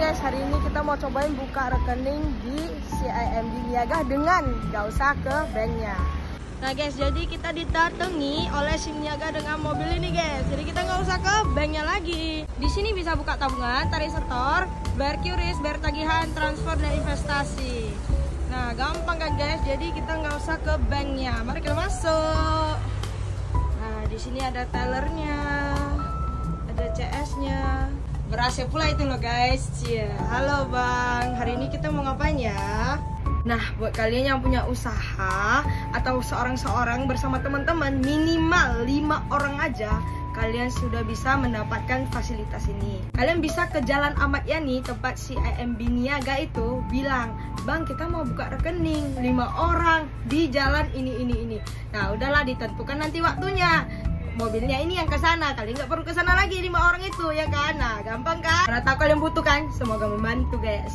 guys, hari ini kita mau cobain buka rekening di CIMB Niaga dengan gak usah ke banknya. Nah guys, jadi kita didatangi oleh SIM Niaga dengan mobil ini guys. Jadi kita nggak usah ke banknya lagi. Di sini bisa buka tabungan, tarik setor, bayar QRIS, bayar tagihan, transfer dan investasi. Nah gampang kan guys. Jadi kita nggak usah ke banknya. Mari kita masuk. Nah di sini ada tellernya, ada CS-nya. Berhasil pula itu loh guys. Halo bang, hari ini kita mau ngapain ya? Nah, buat kalian yang punya usaha atau seorang-seorang bersama teman-teman, minimal 5 orang aja, kalian sudah bisa mendapatkan fasilitas ini. Kalian bisa ke Jalan Ahmad Yani, tempat CIMB Niaga itu, bilang, "Bang, kita mau buka rekening 5 orang di jalan ini." Nah, udahlah ditentukan nanti waktunya. Mobilnya ini yang ke sana, kalian nggak perlu ke sana lagi 5 orang itu, ya kan? Nah, gampang kan? Karena tahu kalian butuh kan? Semoga membantu, guys.